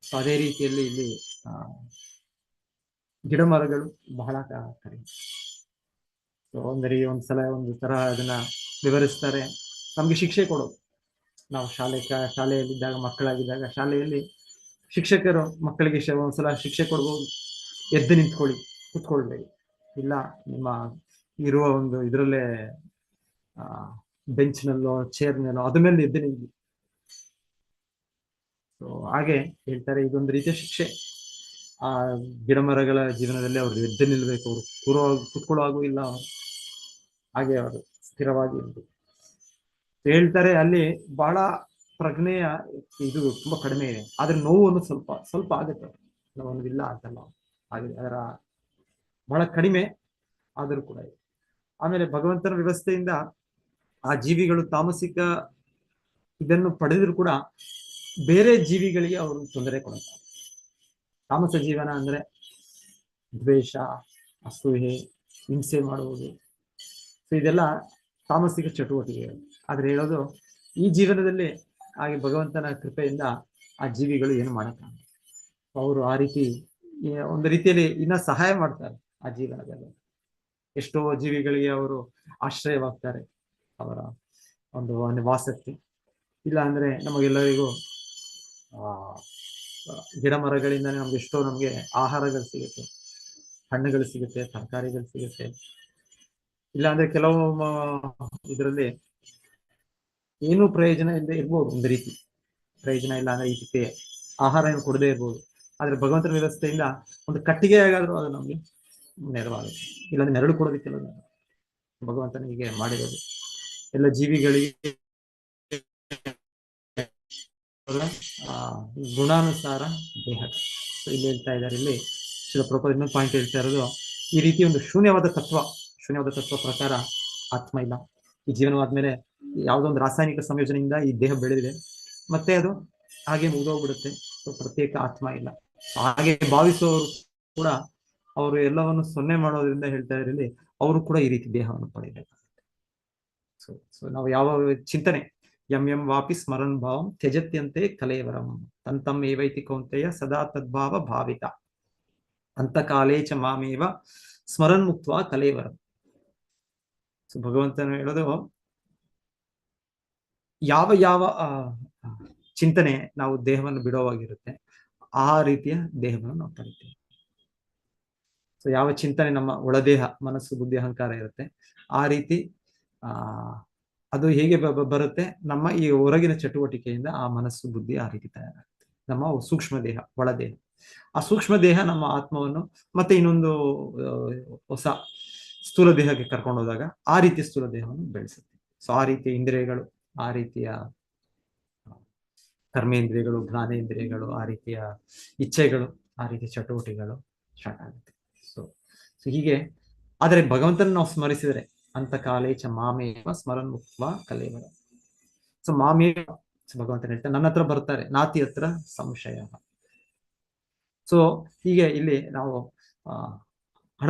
So ಅದೇ ರೀತಿಯಲ್ಲಿ ಇಲ್ಲಿ ಗಿಡ ಮರಗಳು ಬಹಳ ಕಡಿಮೆ. ಸೊ ಒಂದ್ಸಲ ಒಂದು ತರ ಅದನ್ನ ವಿವರಿಸ್ತಾರೆ. ನಮ್ಗೆ ಶಿಕ್ಷೆ ಕೊಡೋದು, ನಾವು ಶಾಲೆಯಲ್ಲಿದ್ದಾಗ, ಮಕ್ಕಳಾಗಿದ್ದಾಗ ಶಾಲೆಯಲ್ಲಿ ಶಿಕ್ಷಕರು ಮಕ್ಕಳಿಗೆ ಒಂದ್ಸಲ ಶಿಕ್ಷೆ ಕೊಡ್ಬೋದು, ಎದ್ದು ನಿಂತ್ಕೊಳ್ಳಿ, ಕುತ್ಕೊಳ್ಬೇಡಿ, ಇಲ್ಲ ನಿಮ್ಮ ಇರುವ ಒಂದು ಇದರಲ್ಲೇ ಬೆಂಚ್ನಲ್ಲೋ ಚೇರ್ನಲ್ಲೋ ಅದ್ರ ಮೇಲೆ ಎದ್ದು ನಿಂತು. ಸೊ ಹಾಗೆ ಹೇಳ್ತಾರೆ, ಇದೊಂದು ರೀತಿಯ ಶಿಕ್ಷೆ. ಆ ಗಿಡ ಮರಗಳ ಜೀವನದಲ್ಲಿ ಅವ್ರು ಎದ್ದು ನಿಲ್ಬೇಕು, ಅವರು ಕುತ್ಕೊಳ್ಳುವಾಗೂ ಇಲ್ಲ, ಹಾಗೆ ಅವರು ಸ್ಥಿರವಾಗಿ ಇರ್ಬೇಕು. ಹೇಳ್ತಾರೆ ಅಲ್ಲಿ ಬಹಳ ಪ್ರಜ್ಞೆಯ ಇದು ತುಂಬಾ ಕಡಿಮೆ ಇದೆ, ಆದ್ರೆ ನೋವನ್ನು ಸ್ವಲ್ಪ ಆಗುತ್ತೆ, ನೋವಿಲ್ಲ ಅಂತಲ್ಲ, ಹಾಗೆ ಅದರ ಬಹಳ ಕಡಿಮೆ ಆದರೂ ಕೂಡ ಇದೆ. ಆಮೇಲೆ ಭಗವಂತನ ವ್ಯವಸ್ಥೆಯಿಂದ ಆ ಜೀವಿಗಳು ತಾಮಸಿಕ ಇದನ್ನು ಪಡೆದರೂ ಕೂಡ ಬೇರೆ ಜೀವಿಗಳಿಗೆ ಅವರು ತೊಂದರೆ ಕೊಡುತ್ತಾರೆ. ತಾಮಸ ಜೀವನ ಅಂದ್ರೆ ದ್ವೇಷ, ಅಸೂಯೆ, ಹಿಂಸೆ ಮಾಡುವುದು, ಸೊ ಇದೆಲ್ಲ ತಾಮಸಿಕ ಚಟುವಟಿಕೆಗಳು. ಆದ್ರೆ ಹೇಳೋದು ಈ ಜೀವನದಲ್ಲಿ ಹಾಗೆ ಭಗವಂತನ ಕೃಪೆಯಿಂದ ಆ ಜೀವಿಗಳು ಏನು ಮಾಡಕ್ಕಾಗಲ್ಲ. ಅವರು ಆ ರೀತಿ ಒಂದು ರೀತಿಯಲ್ಲಿ ಇನ್ನ ಸಹಾಯ ಮಾಡ್ತಾರೆ ಆ ಜೀವನದಲ್ಲಿ. ಎಷ್ಟೋ ಜೀವಿಗಳಿಗೆ ಅವರು ಆಶ್ರಯವಾಗ್ತಾರೆ, ಅವರ ಒಂದು ವಾಸಕ್ಕೆ. ಇಲ್ಲ ಅಂದ್ರೆ ನಮಗೆಲ್ಲರಿಗೂ ಗಿಡ ಮರಗಳಿಂದಾನೇ ನಮ್ಗೆ ಆಹಾರಗಳು ಸಿಗುತ್ತೆ, ಹಣ್ಣುಗಳು ಸಿಗುತ್ತೆ, ತರಕಾರಿಗಳು ಸಿಗುತ್ತೆ. ಇಲ್ಲ ಅಂದ್ರೆ ಕೆಲವು ಇದರಲ್ಲಿ ಏನೂ ಪ್ರಯೋಜನ ಇಲ್ಲದೆ ಇರ್ಬೋದು, ಒಂದು ರೀತಿ ಪ್ರಯೋಜನ ಇಲ್ಲ ಅಂದ್ರೆ ಇದಕ್ಕೆ ಆಹಾರ ಏನು ಕೊಡದೇ ಇರ್ಬೋದು. ಆದ್ರೆ ಭಗವಂತನ ವ್ಯವಸ್ಥೆಯಿಂದ ಒಂದು ಕಟ್ಟಿಗೆ ಆಗಾದ್ರೂ ಅದು ನಮ್ಗೆ ನೆರವಾಗುತ್ತೆ. ಇಲ್ಲಾಂದ್ರೆ ನೆರಳು ಕೊಡೋದಕ್ಕೆಲ್ಲ ಭಗವಂತನ ಹೀಗೆ ಮಾಡಿರೋದು. ಎಲ್ಲ ಜೀವಿಗಳಿಗೆ ಗುಣಾನುಸಾರ ದೇಹ. ಇಲ್ಲಿ ಹೇಳ್ತಾ ಇದ್ದಾರೆ, ಇಲ್ಲಿ ಶ್ರೀಲ ಪ್ರಭುಪಾದ ಇನ್ನೊಂದು ಪಾಯಿಂಟ್ ಹೇಳ್ತಾ ಇರೋದು, ಈ ರೀತಿ ಒಂದು ಶೂನ್ಯವಾದ ತತ್ವ ಪ್ರಕಾರ ಆತ್ಮ ಇಲ್ಲ. ಈ ಜೀವನವಾದ್ಮೇಲೆ ಯಾವುದೋ ಒಂದು ರಾಸಾಯನಿಕ ಸಂಯೋಜನೆಯಿಂದ ಈ ದೇಹ ಬೆಳೆದಿದೆ, ಮತ್ತೆ ಅದು ಹಾಗೆ ಮುಗಿದೋಗ್ಬಿಡುತ್ತೆ. ಪ್ರತ್ಯೇಕ ಆತ್ಮ ಇಲ್ಲ. ಹಾಗೆ ಭಾವಿಸುವವರು ಕೂಡ ಅವರು ಎಲ್ಲವನ್ನು ಸೊನ್ನೆ ಮಾಡೋದ್ರಿಂದ ಹೇಳ್ತಾ ಇರಲಿ, ಅವರು ಕೂಡ ಈ ರೀತಿ ದೇಹವನ್ನು ಪಡೆಯಬೇಕು. ಸೊ ನಾವು ಯಾವ ಚಿಂತನೆ ಯಂ ವಾಪಿ ಸ್ಮರನ್ ಭಾವಂ ತ್ಯಜತ್ಯಂತೆ ಕಲೇವರಂ ತಂತಂ ಏವೈತಿ ಕೌಂತೆಯ ಸದಾ ತದ್ಭಾವ ಭಾವಿತ ಅಂತಕಾಲೇ ಚ ಮಾಮೇವ ಸ್ಮರನ್ ಮುಕ್ತ್ವಾ ಕಲೇವರಂ. ಸೊ ಭಗವಂತನು ಹೇಳೋದು, ಯಾವ ಚಿಂತನೆ ನಾವು ದೇಹವನ್ನು ಬಿಡೋವಾಗಿರುತ್ತೆ ಆ ರೀತಿಯ ದೇಹವನ್ನು ನಾವು ಪಡಿತೇವೆ. ಸೊ ಯಾವ ಚಿಂತನೆ ನಮ್ಮ ಒಳದೇಹ, ಮನಸ್ಸು, ಬುದ್ಧಿ, ಅಹಂಕಾರ ಇರುತ್ತೆ, ಆ ರೀತಿ ಅದು ಹೇಗೆ ಬರುತ್ತೆ, ನಮ್ಮ ಈ ಹೊರಗಿನ ಚಟುವಟಿಕೆಯಿಂದ ಆ ಮನಸ್ಸು, ಬುದ್ಧಿ ಆ ರೀತಿ ತಯಾರಾಗುತ್ತೆ. ನಮ್ಮ ಸೂಕ್ಷ್ಮ ದೇಹ, ಒಳದೇಹ, ಆ ಸೂಕ್ಷ್ಮ ದೇಹ ನಮ್ಮ ಆತ್ಮವನ್ನು ಮತ್ತೆ ಇನ್ನೊಂದು ಹೊಸ ಸ್ಥೂಲ ದೇಹಕ್ಕೆ ಕರ್ಕೊಂಡು ಹೋದಾಗ ಆ ರೀತಿಯ ಸ್ಥೂಲ ದೇಹವನ್ನು ಬೆಳೆಸುತ್ತೆ. ಸೊ ಆ ರೀತಿಯ ಇಂದ್ರಿಯಗಳು, ಆ ರೀತಿಯ ಕರ್ಮೇಂದ್ರಿಯಗಳು, ಜ್ಞಾನೇಂದ್ರಿಯಗಳು, ಆ ರೀತಿಯ ಇಚ್ಛೆಗಳು, ಆ ರೀತಿಯ ಚಟುವಟಿಕೆಗಳು ಸ್ಟಾರ್ಟ್ ಆಗುತ್ತೆ. ಸೊ ಹೀಗೆ. ಆದರೆ ಭಗವಂತನ ನಾವು ಸ್ಮರಿಸಿದರೆ ಅಂತ ಕಾಲೇ ಚ ಮಾಮೇವ ಸ್ಮರನ್ ಮುಕ್ತ್ವ ಕಲೇವರ. ಸೊ ಮಾಮೇವ ಭಗವಂತನ ಹೇಳ್ತಾರೆ, ನನ್ನ ಹತ್ರ ಬರ್ತಾರೆ, ನಾತಿ ಹತ್ರ ಸಂಶಯ. ಸೊ ಹೀಗೆ ಇಲ್ಲಿ ನಾವು ಹಣ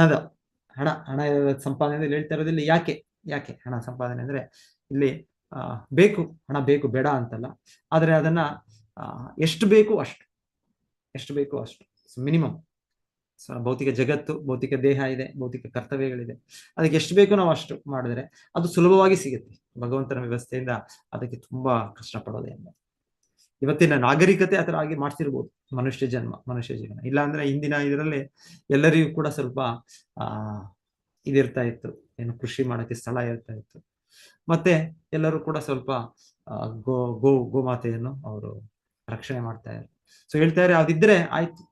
ಸಂಪಾದನೆ ಹೇಳ್ತಾ ಇರೋದಿಲ್ಲ. ಯಾಕೆ ಹಣ ಸಂಪಾದನೆ ಅಂದ್ರೆ ಇಲ್ಲಿ ಬೇಕು, ಹಣ ಬೇಕು, ಬೇಡ ಅಂತಲ್ಲ. ಆದ್ರೆ ಅದನ್ನ ಎಷ್ಟು ಬೇಕು ಅಷ್ಟು ಮಿನಿಮಮ್. ಭೌತಿಕ ಜಗತ್ತು, ಭೌತಿಕ ದೇಹ ಇದೆ, ಭೌತಿಕ ಕರ್ತವ್ಯಗಳಿದೆ, ಅದಕ್ಕೆ ಎಷ್ಟು ಬೇಕು ನಾವು ಅಷ್ಟು ಮಾಡಿದ್ರೆ ಅದು ಸುಲಭವಾಗಿ ಸಿಗುತ್ತೆ. ಭಗವಂತನ ವ್ಯವಸ್ಥೆಯಿಂದ ಅದಕ್ಕೆ ತುಂಬಾ ಕಷ್ಟಪಡೋದೇ ಇಲ್ಲ. ಇವತ್ತಿನ ನಾಗರಿಕತೆ ಆ ಥರ ಆಗಿ ಮಾಡ್ತಿರ್ಬೋದು ಮನುಷ್ಯ ಜೀವನ. ಇಲ್ಲ ಅಂದ್ರೆ ಇಂದಿನ ಇದರಲ್ಲಿ ಎಲ್ಲರಿಗೂ ಕೂಡ ಸ್ವಲ್ಪ ಇದಿರ್ತಾ ಇತ್ತು, ಏನು ಕೃಷಿ ಮಾಡಕ್ಕೆ ಸ್ಥಳ ಇರ್ತಾ ಇತ್ತು. ಮತ್ತೆ ಎಲ್ಲರೂ ಕೂಡ ಸ್ವಲ್ಪ ಗೋಮಾತೆಯನ್ನು ಅವರು ರಕ್ಷಣೆ ಮಾಡ್ತಾ ಇದ್ದಾರೆ. ಸೊ ಹೇಳ್ತಾರೆ, ಅದಿದ್ರೆ ಆಯ್ತು,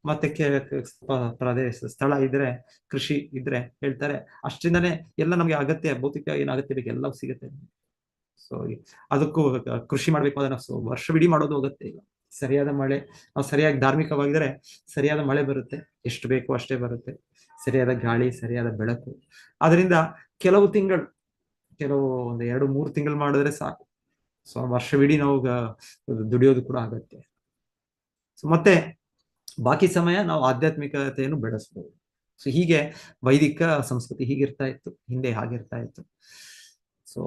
ಮತ್ತೆ ಪ್ರದೇಶ ಸ್ಥಳ ಇದ್ರೆ, ಕೃಷಿ ಇದ್ರೆ, ಹೇಳ್ತಾರೆ ಅಷ್ಟಿಂದನೇ ಎಲ್ಲ ನಮ್ಗೆ ಅಗತ್ಯ, ಭೌತಿಕ ಏನು ಅಗತ್ಯ ಬೇಕು ಎಲ್ಲವೂ ಸಿಗುತ್ತೆ. ಸೊ ಅದಕ್ಕೂ ಕೃಷಿ ಮಾಡ್ಬೇಕು ಅಂದ್ರೆ ನಾವು ವರ್ಷವಿಡೀ ಮಾಡೋದು ಅಗತ್ಯ ಇಲ್ಲ. ಸರಿಯಾದ ಮಳೆ, ನಾವು ಸರಿಯಾಗಿ ಧಾರ್ಮಿಕವಾಗಿದ್ರೆ ಸರಿಯಾದ ಮಳೆ ಬರುತ್ತೆ, ಎಷ್ಟು ಬೇಕೋ ಅಷ್ಟೇ ಬರುತ್ತೆ, ಸರಿಯಾದ ಗಾಳಿ, ಸರಿಯಾದ ಬೆಳಕು. ಅದರಿಂದ ಕೆಲವು ಒಂದು 2-3 ತಿಂಗಳು ಮಾಡಿದ್ರೆ ಸಾಕು. ಸೊ ವರ್ಷವಿಡೀ ನಾವು ದುಡಿಯೋದು ಕೂಡ ಆಗತ್ತೆ. ಸೊ ಮತ್ತೆ ಬಾಕಿ ಸಮಯ ನಾವು ಆಧ್ಯಾತ್ಮಿಕತೆಯನ್ನು ಬೆಳೆಸ್ಬೋದು. ಸೊ ಹೀಗೆ ವೈದಿಕ ಸಂಸ್ಕೃತಿ ಹೀಗಿರ್ತಾ ಇತ್ತು, ಹಿಂದೆ ಹಾಗಿರ್ತಾ ಇತ್ತು. ಸೊ ಸೊ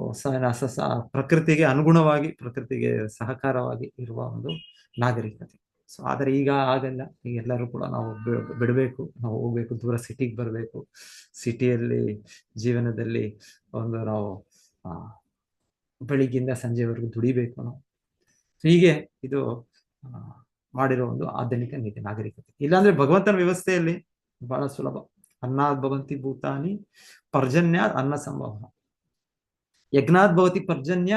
ಪ್ರಕೃತಿಗೆ ಅನುಗುಣವಾಗಿ, ಪ್ರಕೃತಿಗೆ ಸಹಕಾರವಾಗಿ ಇರುವ ಒಂದು ನಾಗರಿಕತೆ. ಸೊ ಆದರೆ ಈಗ ಆಗಲ್ಲ. ಈಗ ಎಲ್ಲರೂ ಕೂಡ ನಾವು ಬಿಡಬೇಕು, ನಾವು ಹೋಗ್ಬೇಕು, ದೂರ ಸಿಟಿಗೆ ಬರಬೇಕು. ಸಿಟಿಯಲ್ಲಿ ಜೀವನದಲ್ಲಿ ಒಂದು ನಾವು ಬೆಳಿಗ್ಗಿಂದ ಸಂಜೆವರೆಗೂ ದುಡಿಬೇಕು ನಾವು. ಹೀಗೆ ಇದು ಮಾಡಿರೋ ಒಂದು ಆಧುನಿಕ ನೀತಿ ನಾಗರಿಕತೆ. ಇಲ್ಲಾಂದ್ರೆ ಭಗವಂತನ ವ್ಯವಸ್ಥೆಯಲ್ಲಿ ಬಹಳ ಸುಲಭ. ಅನ್ನಾದ್ ಭವಂತಿ ಭೂತಾನಿ ಪರ್ಜನ್ಯ ಅನ್ನ ಸಂಭವ, ಯಜ್ಞಾದ್ ಭವತಿ ಪರ್ಜನ್ಯ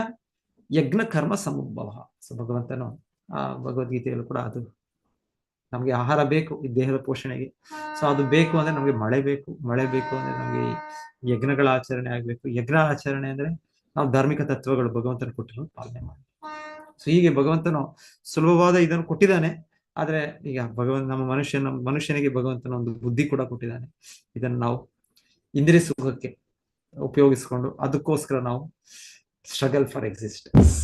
ಯಜ್ಞ ಕರ್ಮ ಸಮುದ್ಭವ. ಸೊ ಭಗವಂತನು ಆ ಭಗವದ್ಗೀತೆಯಲ್ಲೂ ಕೂಡ ಅದು ನಮ್ಗೆ ಆಹಾರ ಬೇಕು ಈ ದೇಹದ ಪೋಷಣೆಗೆ. ಸೊ ಅದು ಬೇಕು ಅಂದ್ರೆ ನಮ್ಗೆ ಮಳೆ ಬೇಕು, ಮಳೆ ಬೇಕು ಅಂದ್ರೆ ನಮ್ಗೆ ಯಜ್ಞಗಳ ಆಚರಣೆ ಆಗ್ಬೇಕು. ಯಜ್ಞ ಆಚರಣೆ ಅಂದ್ರೆ ನಾವು ಧಾರ್ಮಿಕ ತತ್ವಗಳು ಭಗವಂತನ ಕೊಟ್ಟಿರೋ ಪಾಲನೆ ಮಾಡಿ. ಸೊ ಹೀಗೆ ಭಗವಂತನು ಸುಲಭವಾದ ಇದನ್ನು ಕೊಟ್ಟಿದ್ದಾನೆ. ಆದ್ರೆ ಈಗ ನಮ್ಮ ಮನುಷ್ಯನಿಗೆ ಭಗವಂತನ ಒಂದು ಬುದ್ಧಿ ಕೂಡ ಕೊಟ್ಟಿದ್ದಾನೆ. ಇದನ್ನು ನಾವು ಇಂದ್ರಿಯ ಸುಖಕ್ಕೆ ಉಪಯೋಗಿಸ್ಕೊಂಡು ಅದಕ್ಕೋಸ್ಕರ ನಾವು ಸ್ಟ್ರಗಲ್ ಫಾರ್ ಎಕ್ಸಿಸ್ಟೆನ್ಸ್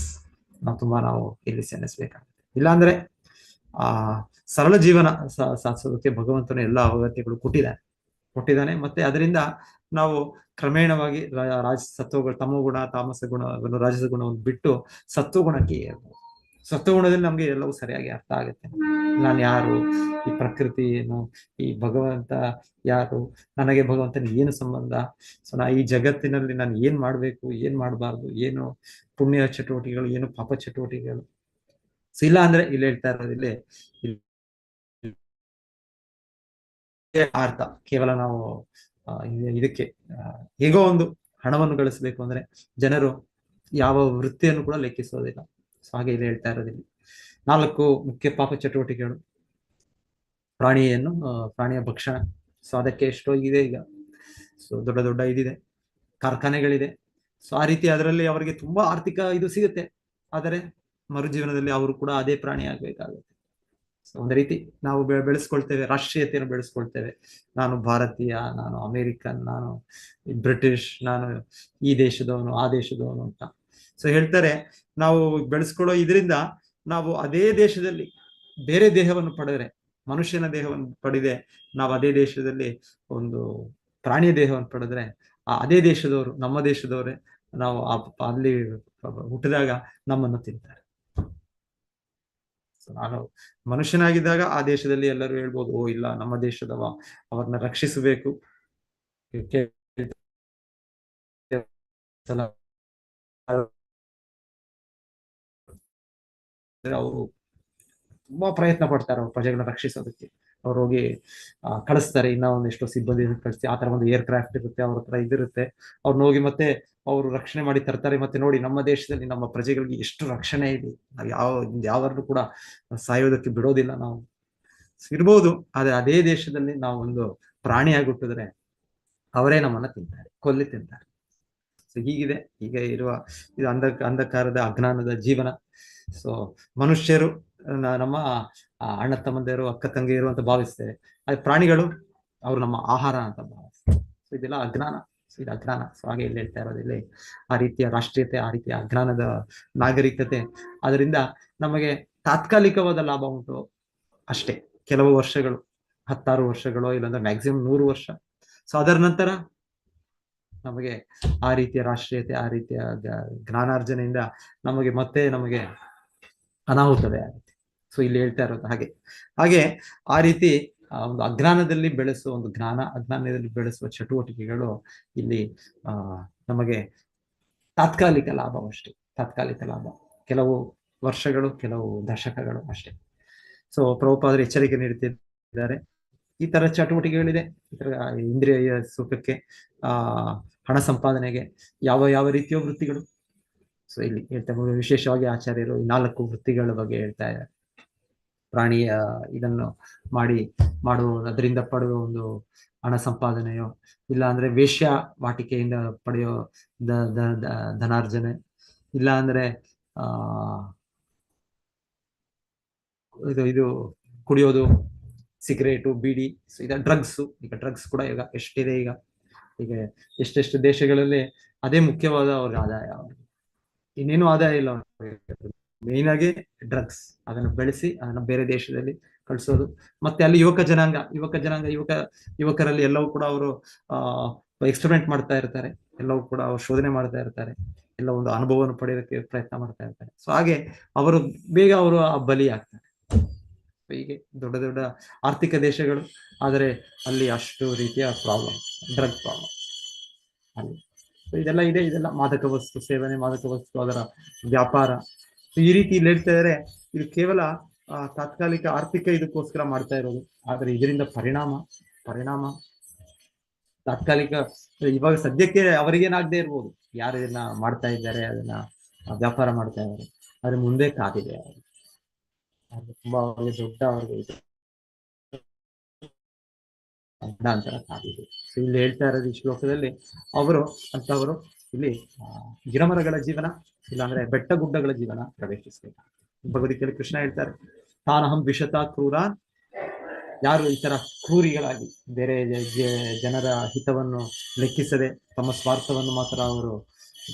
ನಾವು ಇಲ್ಲಿ ಸೆಣಸ್ಬೇಕಾಗುತ್ತೆ. ಇಲ್ಲಾಂದ್ರೆ ಸರಳ ಜೀವನ ಸಾಧಿಸೋದಕ್ಕೆ ಭಗವಂತನ ಎಲ್ಲ ಅಗತ್ಯಗಳು ಕೊಟ್ಟಿದ್ದಾನೆ. ಮತ್ತೆ ಅದರಿಂದ ನಾವು ಕ್ರಮೇಣವಾಗಿ ಸತ್ವಗುಣ, ತಮೋಗುಣ, ತಾಮಸ ಗುಣ, ರಾಜಸ ಗುಣವನ್ನು ಬಿಟ್ಟು ಸತ್ವಗುಣಕ್ಕೆ ಏರ್ಬೋದು. ಸತ್ವಗುಣದಲ್ಲಿ ನಮ್ಗೆ ಎಲ್ಲವೂ ಸರಿಯಾಗಿ ಅರ್ಥ ಆಗುತ್ತೆ. ನಾನು ಯಾರು, ಈ ಪ್ರಕೃತಿ ಏನು, ಈ ಭಗವಂತ ಯಾರು, ನನಗೆ ಭಗವಂತನ ಏನು ಸಂಬಂಧ, ಸೊ ನಾ ಈ ಜಗತ್ತಿನಲ್ಲಿ ನಾನು ಏನ್ ಮಾಡ್ಬೇಕು, ಏನ್ ಮಾಡಬಾರ್ದು, ಏನು ಪುಣ್ಯ ಚಟುವಟಿಕೆಗಳು, ಏನು ಪಾಪ ಚಟುವಟಿಕೆಗಳು. ಸೊ ಇಲ್ಲ ಅಂದ್ರೆ ಇಲ್ಲಿ ಹೇಳ್ತಾ ಇರೋದಿಲ್ಲ ಅರ್ಥ ಕೇವಲ ನಾವು ಇದಕ್ಕೆ ಹೇಗೋ ಒಂದು ಹಣವನ್ನು ಗಳಿಸ್ಬೇಕು ಅಂದ್ರೆ ಜನರು ಯಾವ ವೃತ್ತಿಯನ್ನು ಕೂಡ ಲೆಕ್ಕಿಸೋದಿಲ್ಲ. ಸೊ ಹಾಗೆ ಇಲ್ಲಿ ಹೇಳ್ತಾ ಇರೋದಿಲ್ಲ 4 ಮುಖ್ಯ ಪಾಪ ಚಟುವಟಿಕೆಗಳು. ಪ್ರಾಣಿಯ ಭಕ್ಷಣ. ಸೊ ಅದಕ್ಕೆ ಎಷ್ಟೋ ಇದೆ ಈಗ. ಸೊ ದೊಡ್ಡ ಇದಿದೆ, ಕಾರ್ಖಾನೆಗಳಿದೆ. ಸೊ ಆ ರೀತಿ ಅದರಲ್ಲಿ ಅವರಿಗೆ ತುಂಬಾ ಆರ್ಥಿಕ ಇದು ಸಿಗುತ್ತೆ. ಆದರೆ ಮರುಜೀವನದಲ್ಲಿ ಅವರು ಕೂಡ ಅದೇ ಪ್ರಾಣಿ ಆಗ್ಬೇಕಾಗುತ್ತೆ. ಸೊ ಒಂದು ರೀತಿ ನಾವು ಬೆಳೆಸ್ಕೊಳ್ತೇವೆ, ರಾಷ್ಟ್ರೀಯತೆಯನ್ನು ಬೆಳೆಸ್ಕೊಳ್ತೇವೆ. ನಾನು ಭಾರತೀಯ, ನಾನು ಅಮೇರಿಕನ್, ನಾನು ಬ್ರಿಟಿಷ್, ನಾನು ಈ ದೇಶದವನು, ಆ ದೇಶದವನು ಅಂತ. ಸೊ ಹೇಳ್ತಾರೆ ನಾವು ಬೆಳೆಸ್ಕೊಳ್ಳೋ ಇದರಿಂದ ನಾವು ಅದೇ ದೇಶದಲ್ಲಿ ಬೇರೆ ದೇಹವನ್ನು ಪಡೆದ್ರೆ, ಮನುಷ್ಯನ ದೇಹವನ್ನು ಪಡೆದೆ ನಾವು ಅದೇ ದೇಶದಲ್ಲಿ ಒಂದು ಪ್ರಾಣಿಯ ದೇಹವನ್ನು ಪಡೆದ್ರೆ ಅದೇ ದೇಶದವರು, ನಮ್ಮ ದೇಶದವರೇ ನಾವು ಅಲ್ಲಿ ಹುಟ್ಟಿದಾಗ ನಮ್ಮನ್ನು ತಿಂತಾರೆ. ನಾನು ಮನುಷ್ಯನಾಗಿದ್ದಾಗ ಆ ದೇಶದಲ್ಲಿ ಎಲ್ಲರೂ ಹೇಳ್ಬೋದು, ಓ ಇಲ್ಲ ನಮ್ಮ ದೇಶದವ, ಅವ್ರನ್ನ ರಕ್ಷಿಸಬೇಕು. ಅವರು ತುಂಬಾ ಪ್ರಯತ್ನ ಪಡ್ತಾರೆ ಅವ್ರ ಪ್ರಜೆಗಳನ್ನ ರಕ್ಷಿಸೋದಕ್ಕೆ. ಅವ್ರು ಹೋಗಿ ಕಳಿಸ್ತಾರೆ, ಇನ್ನ ಒಂದಿಷ್ಟು ಸಿಬ್ಬಂದಿ ಕಳಿಸಿ. ಆ ತರ ಒಂದು ಏರ್ ಕ್ರಾಫ್ಟ್ ಇರುತ್ತೆ, ಅವ್ರ ಹತ್ರ ಇದಿರುತ್ತೆ. ಅವ್ರನ್ನ ಹೋಗಿ ಮತ್ತೆ ಅವರು ರಕ್ಷಣೆ ಮಾಡಿ ತರ್ತಾರೆ. ಮತ್ತೆ ನೋಡಿ ನಮ್ಮ ದೇಶದಲ್ಲಿ ನಮ್ಮ ಪ್ರಜೆಗಳಿಗೆ ಎಷ್ಟು ರಕ್ಷಣೆ ಇದೆ, ನಾವು ಯಾವಾಗಲೂ ಕೂಡ ಸಾಯೋದಕ್ಕೆ ಬಿಡೋದಿಲ್ಲ ನಾವು. ಇರ್ಬೋದು, ಆದ್ರೆ ಅದೇ ದೇಶದಲ್ಲಿ ನಾವು ಒಂದು ಪ್ರಾಣಿಯಾಗಿ ಹುಟ್ಟಿದ್ರೆ ಅವರೇ ನಮ್ಮನ್ನ ತಿಂತಾರೆ. ಸೊ ಹೀಗಿದೆ ಈಗ ಇರುವ ಇದು ಅಂಧಕಾರದ ಅಜ್ಞಾನದ ಜೀವನ. ಸೊ ಮನುಷ್ಯರು ನಮ್ಮ ಅಣ್ಣ ತಮ್ಮಂದಿರು, ಅಕ್ಕ ತಂಗಿಯರು ಅಂತ ಭಾವಿಸ್ತೇವೆ. ಅದೇ ಪ್ರಾಣಿಗಳು ಅವರು ನಮ್ಮ ಆಹಾರ ಅಂತ ಭಾವಿಸ್ತೇವೆ. ಸೊ ಇದೆಲ್ಲ ಅಜ್ಞಾನ. ಇದು ಅಜ್ಞಾನ. ಸೊ ಹಾಗೆ ಇಲ್ಲಿ ಹೇಳ್ತಾ ಇರೋದಿಲ್ಲ ಆ ರೀತಿಯ ರಾಷ್ಟ್ರೀಯತೆ, ಆ ರೀತಿಯ ಅಜ್ಞಾನದ ನಾಗರಿಕತೆ. ಅದರಿಂದ ನಮಗೆ ತಾತ್ಕಾಲಿಕವಾದ ಲಾಭ ಉಂಟು ಅಷ್ಟೇ, ಕೆಲವು ವರ್ಷಗಳು, 16 ವರ್ಷಗಳು, ಇಲ್ಲಾಂದ್ರೆ ಮ್ಯಾಕ್ಸಿಮಮ್ 100 ವರ್ಷ. ಸೊ ಅದರ ನಂತರ ನಮಗೆ ಆ ರೀತಿಯ ರಾಷ್ಟ್ರೀಯತೆ, ಆ ರೀತಿಯ ಜ್ಞಾನಾರ್ಜನೆಯಿಂದ ನಮಗೆ ಅನಾಹುತವೇ ಆಗುತ್ತೆ. ಸೊ ಇಲ್ಲಿ ಹೇಳ್ತಾ ಇರೋದು ಹಾಗೆ ಆ ರೀತಿ ಒಂದು ಅಜ್ಞಾನದಲ್ಲಿ ಬೆಳೆಸುವ ಒಂದು ಅಜ್ಞಾನದಲ್ಲಿ ಬೆಳೆಸುವ ಚಟುವಟಿಕೆಗಳು ಇಲ್ಲಿ ನಮಗೆ ತಾತ್ಕಾಲಿಕ ಲಾಭವಷ್ಟೇ. ತಾತ್ಕಾಲಿಕ ಲಾಭ, ಕೆಲವು ವರ್ಷಗಳು, ಕೆಲವು ದಶಕಗಳು ಅಷ್ಟೇ. ಸೊ ಪ್ರಭುಪಾದರು ಎಚ್ಚರಿಕೆ ನೀಡುತ್ತಿದ್ದಾರೆ, ಈ ತರ ಚಟುವಟಿಕೆಗಳಿದೆ, ಈ ತರ ಇಂದ್ರಿಯ ಸುಖಕ್ಕೆ, ಹಣ ಸಂಪಾದನೆಗೆ ಯಾವ ರೀತಿಯ ವೃತ್ತಿಗಳು. ಸೊ ಇಲ್ಲಿ ಹೇಳ್ತಾ ವಿಶೇಷವಾಗಿ ಆಚಾರ್ಯರು ಈ 4 ವೃತ್ತಿಗಳ ಬಗ್ಗೆ ಹೇಳ್ತಾ ಇದ್ದಾರೆ. ಪ್ರಾಣಿಯ ಇದನ್ನು ಮಾಡುವ ಅದರಿಂದ ಪಡೆಯುವ ಒಂದು ಹಣ ಸಂಪಾದನೆಯೋ, ಇಲ್ಲ ಅಂದ್ರೆ ವೇಶ್ಯ ವಾಟಿಕೆಯಿಂದ ಪಡೆಯೋ ಧನಾರ್ಜನೆ, ಇಲ್ಲ ಅಂದ್ರೆ ಇದು ಕುಡಿಯೋದು, ಸಿಗರೇಟು, ಬೀಡಿ. ಸೊ ಈಗ ಡ್ರಗ್ಸ್ ಕೂಡ ಈಗ ಎಷ್ಟಿದೆ. ಈಗ ಎಷ್ಟೆಷ್ಟು ದೇಶಗಳಲ್ಲಿ ಅದೇ ಮುಖ್ಯವಾದ ಅವ್ರಿಗೆ ಆದಾಯ. ಇನ್ನೇನು ಆದಾಯ ಇಲ್ಲ ಮೇನ್ ಆಗಿ ಡ್ರಗ್ಸ್. ಅದನ್ನು ಬೆಳೆಸಿ ಅದನ್ನು ಬೇರೆ ದೇಶದಲ್ಲಿ ಕಳಿಸೋದು. ಮತ್ತೆ ಅಲ್ಲಿ ಯುವಕರಲ್ಲಿ ಎಲ್ಲವೂ ಕೂಡ ಅವರು ಎಕ್ಸ್ಪೆರಿಮೆಂಟ್ ಮಾಡ್ತಾ ಇರ್ತಾರೆ. ಎಲ್ಲವೂ ಕೂಡ ಅವರು ಶೋಧನೆ ಮಾಡ್ತಾ ಇರ್ತಾರೆ, ಎಲ್ಲ ಒಂದು ಅನುಭವವನ್ನು ಪಡೆಯೋದಕ್ಕೆ ಪ್ರಯತ್ನ ಮಾಡ್ತಾ ಇರ್ತಾರೆ. ಸೊ ಹಾಗೆ ಅವರು ಬೇಗ ಅವರು ಆ ಬಲಿ ಆಗ್ತಾರೆ. ಹೀಗೆ ದೊಡ್ಡ ದೊಡ್ಡ ಆರ್ಥಿಕ ದೇಶಗಳು, ಆದರೆ ಅಲ್ಲಿ ಅಷ್ಟು ರೀತಿಯ ಪ್ರಾಬ್ಲಮ್, ಡ್ರಗ್ ಪ್ರಾಬ್ಲಮ್ ಅಲ್ಲಿ. So ಇದೆಲ್ಲ ಇದೆ, ಇದೆಲ್ಲ ಮಾದಕ ವಸ್ತು ಸೇವನೆ, ಮಾದಕ ವಸ್ತು ಅದರ ವ್ಯಾಪಾರ. So ಈ ರೀತಿ ಇಲ್ಲಿ ಹೇಳ್ತಾ ಇದ್ದಾರೆ, ಇದು ಕೇವಲ ತಾತ್ಕಾಲಿಕ ಆರ್ಥಿಕ ಇದಕ್ಕೋಸ್ಕರ ಮಾಡ್ತಾ ಇರೋದು, ಆದರೆ ಇದರಿಂದ ಪರಿಣಾಮ ತಾತ್ಕಾಲಿಕ. ಇವಾಗ ಸದ್ಯಕ್ಕೆ ಅವರಿಗೇನಾಗದೆ ಇರ್ಬೋದು, ಯಾರು ಇದನ್ನ ಮಾಡ್ತಾ ಇದ್ದಾರೆ, ಅದನ್ನ ವ್ಯಾಪಾರ ಮಾಡ್ತಾ ಇದ್ದಾರೆ, ಆದ್ರೆ ಮುಂದೆ ಕಾದಿದೆ ತುಂಬಾ ಅವ್ರಿಗೆ ದೊಡ್ಡ ಅವ್ರಿಗೆ ಅಂತರ ಕಾದಿದೆ. ಸೊ ಇಲ್ಲಿ ಹೇಳ್ತಾ ಇರೋದು ಈ ಶ್ಲೋಕದಲ್ಲಿ ಅವರು ಇಲ್ಲಿ ಗಿಡಮರಗಳ ಜೀವನ, ಇಲ್ಲಾಂದ್ರೆ ಬೆಟ್ಟ ಗುಡ್ಡಗಳ ಜೀವನ ಪ್ರವೇಶಿಸಬೇಕು. ಭಗವದ್ಗೀತೆಯಲ್ಲಿ ಕೃಷ್ಣ ಹೇಳ್ತಾರೆ, ತಾನಹಂ ವಿಷತ ಕ್ರೂರ, ಯಾರು ಈ ತರ ಕ್ರೂರಿಗಳಾಗಿ ಬೇರೆ ಜನರ ಹಿತವನ್ನು ಲೆಕ್ಕಿಸದೆ ತಮ್ಮ ಸ್ವಾರ್ಥವನ್ನು ಮಾತ್ರ ಅವರು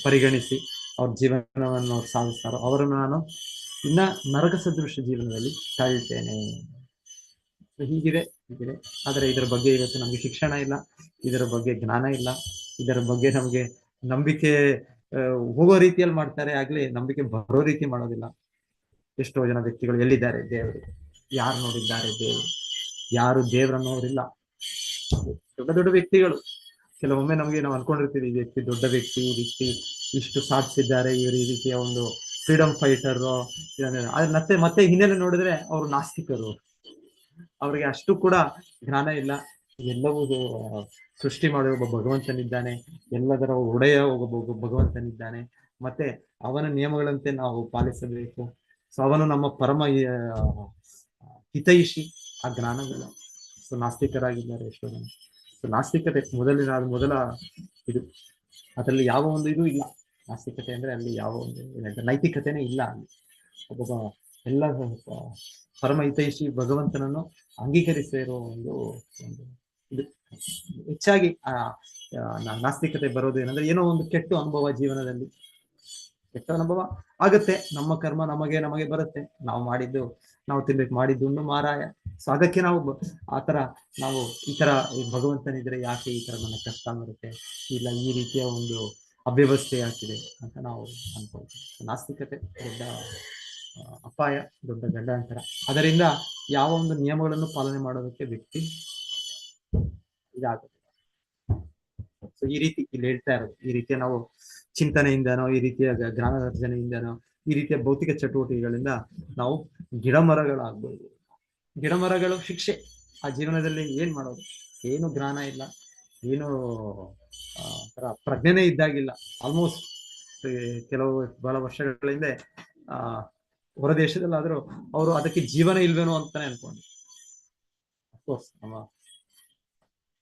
ಪರಿಗಣಿಸಿ ಅವ್ರ ಜೀವನವನ್ನು ಸಾಗಿಸ್ತಾರೋ ಅವರನ್ನು ನಾನು ಇನ್ನ ನರಕ ಸದೃಶ ಜೀವನದಲ್ಲಿ ತಳ್ತೇನೆ. ಹೀಗಿದೆ. ಆದರೆ ಇದರ ಬಗ್ಗೆ ಇವತ್ತು ನಮ್ಗೆ ಶಿಕ್ಷಣ ಇಲ್ಲ, ಇದರ ಬಗ್ಗೆ ಜ್ಞಾನ ಇಲ್ಲ, ಇದರ ಬಗ್ಗೆ ನಮ್ಗೆ ನಂಬಿಕೆ ಹೋಗೋ ರೀತಿಯಲ್ಲಿ ಮಾಡ್ತಾರೆ, ಆಗ್ಲಿ ನಂಬಿಕೆ ಬರೋ ರೀತಿ ಮಾಡೋದಿಲ್ಲ. ಎಷ್ಟೋ ಜನ ವ್ಯಕ್ತಿಗಳು ಎಲ್ಲಿದ್ದಾರೆ ದೇವರು, ಯಾರು ನೋಡಿದ್ದಾರೆ ದೇವರು, ಯಾರು ದೇವರನ್ನು ಅವರಿಲ್ಲ. ದೊಡ್ಡ ದೊಡ್ಡ ವ್ಯಕ್ತಿಗಳು, ಕೆಲವೊಮ್ಮೆ ನಮ್ಗೆ ನಾವು ಅನ್ಕೊಂಡಿರ್ತೀವಿ, ಈ ವ್ಯಕ್ತಿ ದೊಡ್ಡ ವ್ಯಕ್ತಿ, ಈ ವ್ಯಕ್ತಿ ಇಷ್ಟು ಸಾಧಿಸಿದ್ದಾರೆ, ಇವರು ಈ ರೀತಿಯ ಒಂದು ಫ್ರೀಡಮ್ ಫೈಟರ್, ಆದ್ರೆ ಮತ್ತೆ ಹಿನ್ನೆಲೆ ನೋಡಿದ್ರೆ ಅವರು ನಾಸ್ತಿಕರು, ಅವ್ರಿಗೆ ಅಷ್ಟು ಕೂಡ ಜ್ಞಾನ ಇಲ್ಲ. ಎಲ್ಲವೂ ಸೃಷ್ಟಿ ಮಾಡುವ ಒಬ್ಬ ಭಗವಂತನಿದ್ದಾನೆ, ಎಲ್ಲದರ ಒಡೆಯ ಒಬ್ಬ ಭಗವಂತನಿದ್ದಾನೆ, ಮತ್ತೆ ಅವನ ನಿಯಮಗಳಂತೆ ನಾವು ಪಾಲಿಸಬೇಕು. ಸೊ ಅವನು ನಮ್ಮ ಪರಮ ಹಿತೈಷಿ, ಆ ಜ್ಞಾನವಿಲ್ಲ. ಸೊ ನಾಸ್ತಿಕರಾಗಿದ್ದಾರೆ ಎಷ್ಟೋ ಜನ. ಸೊ ನಾಸ್ತಿಕತೆ ಮೊದಲ ಇದು, ಅದರಲ್ಲಿ ಯಾವ ಒಂದು ಇದು ಇಲ್ಲ. ನಾಸ್ತಿಕತೆ ಅಂದ್ರೆ ಅಲ್ಲಿ ಯಾವ ಒಂದು ನೈತಿಕತೆನೇ ಇಲ್ಲ. ಅಲ್ಲಿ ಒಬ್ಬ ಎಲ್ಲ ಪರಮ ಹಿತೈಷಿ ಭಗವಂತನನ್ನು ಅಂಗೀಕರಿಸಿರೋ ಒಂದು ಇದು. ಹೆಚ್ಚಾಗಿ ನಾಸ್ತಿಕತೆ ಬರೋದು ಏನಂದ್ರೆ, ಏನೋ ಒಂದು ಕೆಟ್ಟ ಅನುಭವ ಜೀವನದಲ್ಲಿ, ಕೆಟ್ಟ ಅನುಭವ ಆಗತ್ತೆ, ನಮ್ಮ ಕರ್ಮ ನಮಗೆ ಬರುತ್ತೆ, ನಾವು ತಿನ್ಬೇಕು ಮಾಡಿದ್ದು ಮಾರಾಯ. ಸೊ ಅದಕ್ಕೆ ನಾವು ಆತರ ನಾವು ಈ ತರ ಭಗವಂತನಿದ್ರೆ ಯಾಕೆ ಈ ತರ ನನ್ನ ಕಷ್ಟ ಬರುತ್ತೆ, ಇಲ್ಲ ಈ ರೀತಿಯ ಒಂದು ಅವ್ಯವಸ್ಥೆ ಆಗ್ತಿದೆ ಅಂತ ನಾವು ಅನ್ಕೊಳ್ತೀವಿ. ನಾಸ್ತಿಕತೆ ದೊಡ್ಡ ಅಪಾಯ, ದೊಡ್ಡ ಗಂಡಾಂತರ. ಅದರಿಂದ ಯಾವ ಒಂದು ನಿಯಮಗಳನ್ನು ಪಾಲನೆ ಮಾಡೋದಕ್ಕೆ ವ್ಯಕ್ತಿ ಇದಾಗುತ್ತೆ. ಸೊ ಈ ರೀತಿ ಇಲ್ಲಿ ಹೇಳ್ತಾ ಇರೋದು, ಈ ರೀತಿಯ ನಾವು ಚಿಂತನೆಯಿಂದನೋ, ಈ ರೀತಿಯ ಜ್ಞಾನಾರ್ಜನೆಯಿಂದನೋ, ಈ ರೀತಿಯ ಭೌತಿಕ ಚಟುವಟಿಕೆಗಳಿಂದ ನಾವು ಗಿಡಮರಗಳಾಗ್ಬೋದು. ಗಿಡಮರಗಳು ಶಿಕ್ಷೆ. ಆ ಜೀವನದಲ್ಲಿ ಏನ್ ಮಾಡೋದು, ಏನು ಜ್ಞಾನ ಇಲ್ಲ, ಏನು ಪ್ರಜ್ಞೆನೇ ಇದ್ದಾಗಿಲ್ಲ. ಆಲ್ಮೋಸ್ಟ್ ಕೆಲವು ಬಹಳ ವರ್ಷಗಳ ಹಿಂದೆ ಹೊರ ದೇಶದಲ್ಲಾದ್ರೂ ಅವರು ಅದಕ್ಕೆ ಜೀವನ ಇಲ್ವೇನೋ ಅಂತಾನೆ ಅನ್ಕೊಂಡು. ಅಫ್ಕೋರ್ಸ್ ನಮ್ಮ